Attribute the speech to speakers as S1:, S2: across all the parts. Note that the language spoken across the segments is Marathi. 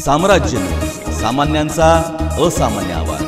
S1: साम्राज्य सामान्यांचा असामान्य आवाज।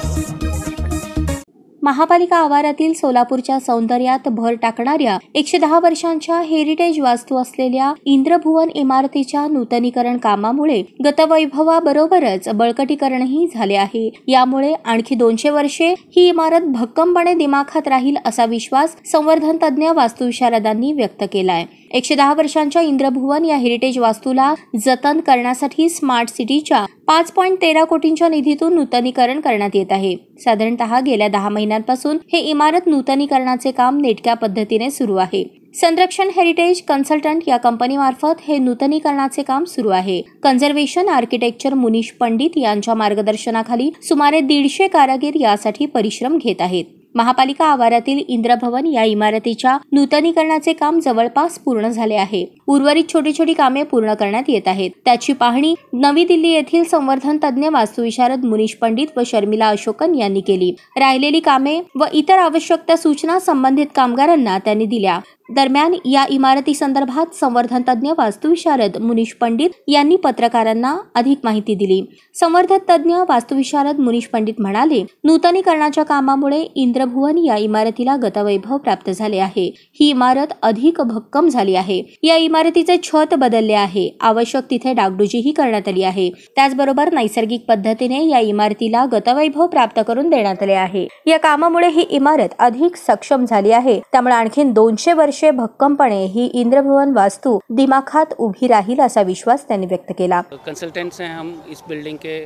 S2: महापालिका आवारातील सोलापूरच्या सौंदर्यात भर टाकणाऱ्या 110 वर्षांच्या हेरिटेज वास्तू असलेल्या इंद्रभुवन इमारतीच्या नूतनीकरण कामामुळे गतवैभवाबरोबरच बळकटीकरणही झाले आहे। यामुळे आणखी 200 वर्षे ही इमारत भक्कमपणे दिमाखात राहील असा विश्वास संवर्धन तज्ञ वास्तुविशारदांनी व्यक्त केलाय। 110 वर्षांच्या इंद्रभुवन या हेरिटेज वास्तूला जतन करण्यासाठी स्मार्ट सिटीच्या 5.13 कोटींच्या निधीतून नूतनीकरण करण्यात येत आहे। साधारणतः गेल्या 10 महिन्यांपासून हे इमारत नूतनीकरणाचे काम नेटक्या पद्धतीने सुरू आहे। संरक्षण हेरिटेज कन्सल्टंट या कंपनीमार्फत हे नूतनीकरणाचे काम सुरू आहे। कन्झर्वेशन आर्किटेक्चर मुनीश पंडित यांच्या मार्गदर्शनाखाली सुमारे 150 कारागीर यासाठी परिश्रम घेत आहेत। महापालिका आवारातील इंद्रभवन या इमारतीच्या नूतनीकरणाचे काम जवळपास पूर्ण झाले आहे। उर्वरित छोटी छोटी कामे पूर्ण करण्यात येत आहेत। त्याची पाहणी नवी दिल्ली येथील संवर्धन तज्ञ वास्तुविशारद मुनीश पंडित व शर्मिला अशोकन यांनी केली। राहिलेली कामे व इतर आवश्यक सूचना संबंधित कामगारांना त्यांनी दिल्या। दरम्यान या इमारती संदर्भात संवर्धन तज्ञ वास्तुविशारद मुनीश पंडित यांनी पत्रकारांना अधिक माहिती दिली। संवर्धन तज्ञ वास्तुविशारद मुनीश पंडित म्हणाले, नूतनीकरणाच्या कामामुळे इंद्रभुवन या इमारतीला गतवैभव प्राप्त झाले आहे। ही इमारत अधिक भक्कम झाली आहे। या इमारतीचे छत बदलले आहे। आवश्यक तिथे डागडुजीही करण्यात आली आहे। त्याचबरोबर नैसर्गिक पद्धतीने या इमारतीला गतवैभव प्राप्त करून देण्यात आले आहे। या कामामुळे ही इमारत अधिक सक्षम झाली आहे। त्यामुळे आणखी 200 वर्षे भक्कमपणे ही इंद्रभुवन वास्तु दिमाखात उभी राहील असा विश्वास त्यांनी व्यक्त केला।
S3: कंसल्टेंट्स हैं हम इस बिल्डिंग के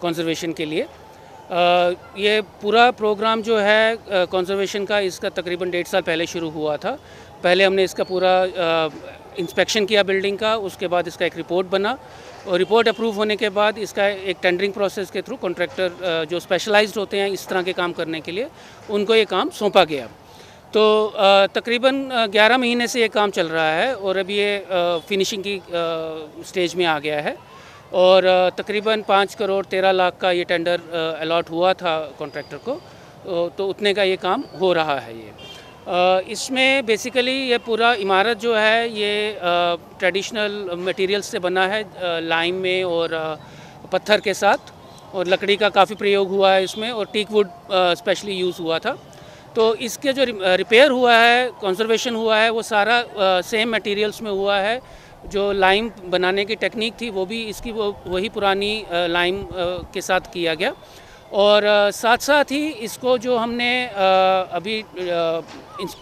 S3: कंजर्वेशन के लिए। ये पूरा प्रोग्राम जो है कंजर्वेशन का, इसका तकरीबन 1.5 साल पहले शुरू हुआ था। पहले हमने इसका पूरा इंस्पेक्शन किया बिल्डिंग का, उसके बाद इसका एक रिपोर्ट बना और रिपोर्ट अप्रूव होने के बाद इसका एक टेंडरिंग प्रोसेस के थ्रू कॉन्ट्रैक्टर जो स्पेशलाइज्ड होते हैं इस तरह के काम करने के लिए, उनको ये काम सौंपा गया। तो तकरीबन 11 महीने से ये काम चल रहा है और अभी ये फिनिशिंग की स्टेज में आ गया है और तकरीबन 5 करोड़ 13 लाख का ये टेंडर अलॉट हुआ था कॉन्ट्रैक्टर को, तो उतने का ये काम हो रहा है। ये इसमें बेसिकली ये पूरा इमारत जो है ये ट्रेडिशनल मटेरियल्स से बना है, लाइम में और पत्थर के साथ, और लकड़ी का काफ़ी प्रयोग हुआ है इसमें और टीक वुड स्पेशली यूज़ हुआ था। तो इसके जो रिपेयर हुआ है, कंजर्वेशन हुआ है, वो सारा सेम मटेरियल्स में हुआ है। जो लाइम बनाने की टेक्निक थी वो भी इसकी वही पुरानी लाइम के साथ किया गया और साथ साथ ही इसको जो हमने अभी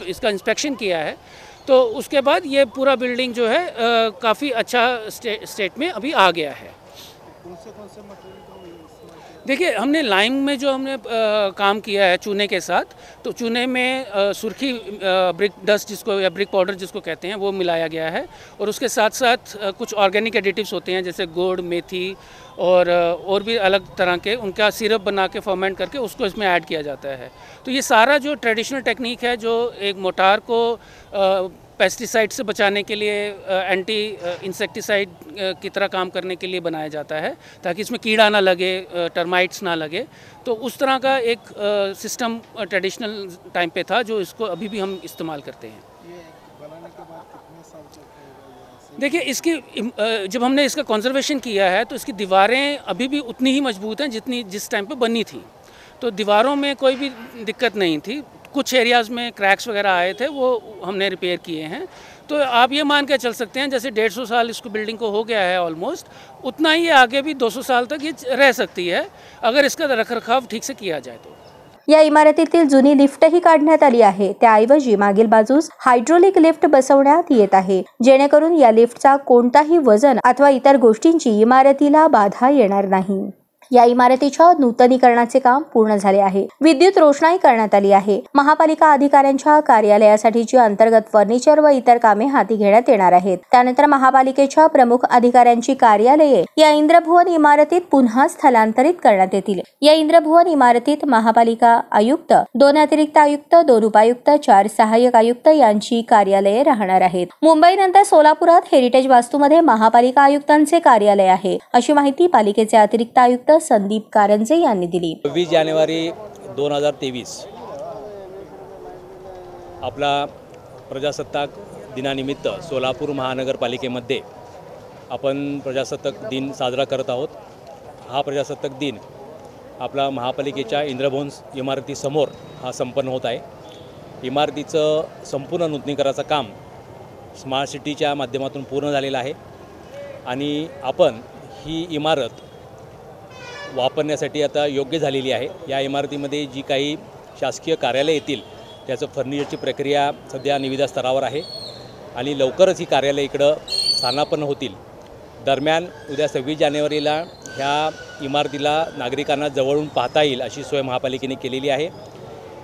S3: इसका इंस्पेक्शन किया है, तो उसके बाद ये पूरा बिल्डिंग जो है काफ़ी अच्छा स्टेट में अभी आ गया है। कौन से मटेरियल? देखिए, हमने लाइम में जो हमने काम किया है चूने के साथ, तो चूने में सुर्खी ब्रिक डस्ट जिसको या ब्रिक पाउडर जिसको कहते हैं वो मिलाया गया है और उसके साथ साथ कुछ ऑर्गेनिक एडिटिव्स होते हैं जैसे गुड़, मेथी और भी अलग तरह के, उनका सिरप बना के फर्मेंट करके उसको इसमें ऐड किया जाता है। तो ये सारा जो ट्रेडिशनल टेक्निक है जो एक मोटार को पेस्टिसाइड से बचाने के लिए एंटी इंसेक्टिसाइड की तरह काम करने के लिए बनाया जाता है ताकि इसमें कीड़ा ना लगे, टर्माइट्स ना लगे। तो उस तरह का एक सिस्टम ट्रेडिशनल टाइम पे था जो इसको अभी भी हम इस्तेमाल करते हैं। ये बनाने के बाद कितने साल चलता है? देखिए, इसकी जब हमने इसका कंजर्वेशन किया है तो इसकी दीवारें अभी भी उतनी ही मजबूत हैं जितनी जिस टाइम पे बनी थी। तो दीवारों में कोई भी दिक्कत नहीं थी। कुछ एरियाज़ में क्रैक्स वगैरह आए थे, वो हमने रिपेयर किए हैं। तो आप ये मान के चल सकते हैं जैसे 150 साल इसको बिल्डिंग को हो गया है ऑलमोस्ट, उतना ही आगे भी 200 साल तक ये रह सकती है अगर इसका रखरखाव ठीक से किया जाए तो।
S2: या इमारतीतील जुनी लिफ्टही काढण्यात आली आहे। त्याऐवजी मागील बाजूस हायड्रोलिक लिफ्ट बसवण्यात येत आहे, जेणेकरून या लिफ्टचा कोणताही वजन अथवा इतर गोष्टींची इमारतीला बाधा येणार नाही। या इमारतीच्या नूतनीकरणाचे काम पूर्ण झाले आहे। विद्युत रोषणाई करण्यात आली आहे। महापालिका अधिकाऱ्यांच्या कार्यालयासाठीची अंतर्गत फर्निचर व इतर कामे हाती घेण्यात येणार आहेत। त्यानंतर महापालिकेच्या प्रमुख अधिकाऱ्यांची कार्यालये या इंद्रभुवन इमारतीत पुन्हा स्थलांतरित करण्यात येतील। या इंद्रभुवन इमारतीत महापालिका आयुक्त, 2 अतिरिक्त आयुक्त, 2 उपायुक्त, 4 सहाय्यक आयुक्त यांची कार्यालये राहणार आहेत। मुंबईनंतर सोलापुरात हेरिटेज वास्तूमध्ये महापालिका आयुक्तांचे कार्यालय आहे, अशी माहिती पालिकेचे अतिरिक्त आयुक्त संदीप कारंजे यांनी दिली।
S4: 20 जानेवारी 2023 आपला प्रजासत्ताक दिनानिमित्त सोलापूर महानगरपालिकेमध्ये आपण प्रजासत्ताक दिन साजरा करत आहोत। हा प्रजासत्ताक दिन आपला महापालिकेच्या इंद्रभवन इमारतीसमोर हा संपन्न होत आहे। इमारतीचं संपूर्ण नूतनीकरणाचं काम स्मार्ट सिटीच्या माध्यमातून पूर्ण झालेलं आहे आणि आपण ही इमारत वापरण्यासाठी आता योग्य झालेली आहे। या इमारतीमध्ये जी काही शासकीय कार्यालय येतील त्याचं फर्निचरची प्रक्रिया सध्या निविदा स्तरावर आहे आणि लवकरच ही कार्यालय इकडं स्थानापन्न होतील। दरम्यान उद्या 26 जानेवारीला ह्या इमारतीला नागरिकांना जवळून पाहता येईल अशी सोय महापालिकेने केलेली आहे।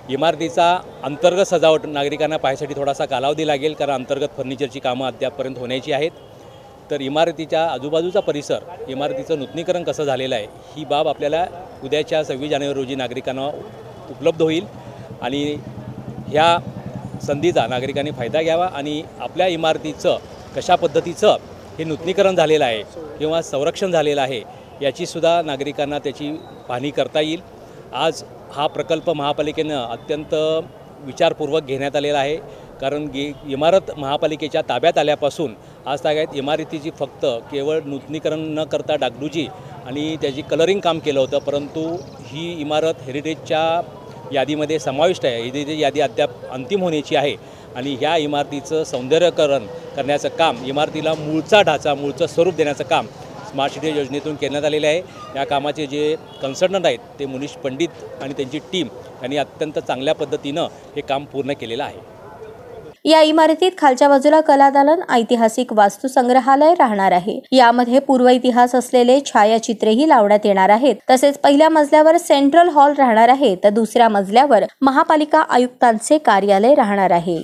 S4: इमारतीचा अंतर्गत सजावट नागरिकांना पाहण्यासाठी थोडासा कालावधी लागेल, कारण अंतर्गत फर्निचरची कामं अद्यापपर्यंत होण्याची आहेत। तर इमारतीच्या आजूबाजूचा परिसर, इमारतीचं नूतनीकरण कसं झालेलं आहे ही बाब आपल्याला उद्याच्या 26 जानेवारी रोजी नागरिकांना उपलब्ध होईल आणि ह्या संधीचा नागरिकांनी फायदा घ्यावा आणि आपल्या इमारतीचं कशा पद्धतीचं हे नूतनीकरण झालेलं आहे किंवा संरक्षण झालेलं आहे याचीसुद्धा नागरिकांना त्याची पाहणी करता येईल। आज हा प्रकल्प महापालिकेनं अत्यंत विचारपूर्वक घेण्यात आलेला आहे, कारण इमारत महापालिकेच्या ताब्यात आल्यापासून आज तागायत इमारतीची फक्त केवळ नूतनीकरण न करता डागडुजी आणि त्याची कलरिंग काम केलं होतं, परंतु ही इमारत हेरिटेजच्या यादीमध्ये समाविष्ट आहे। ही यादी अद्याप अंतिम होण्याची आहे आणि ह्या इमारतीचं सौंदर्यीकरण करण्याचं काम, इमारतीला मूळचा ढाचा, मूळचं स्वरूप देण्याचं काम स्मार्ट सिटी योजनेतून करण्यात आलेले आहे। या कामाचे जे कन्सल्टंट आहेत ते मुनीश पंडित आणि त्यांची टीम यांनी अत्यंत चांगल्या पद्धतीनं हे काम पूर्ण केलेलं आहे।
S2: या इमारतीत खालच्या बाजूला कलादालन, ऐतिहासिक वास्तू संग्रहालय राहणार आहे। यामध्ये पूर्व इतिहास असलेले छायाचित्रेही लावण्यात येणार आहेत। तसेच पहिल्या मजल्यावर सेंट्रल हॉल राहणार आहे, तर दुसऱ्या मजल्यावर महापालिका आयुक्तांचे कार्यालय राहणार आहे।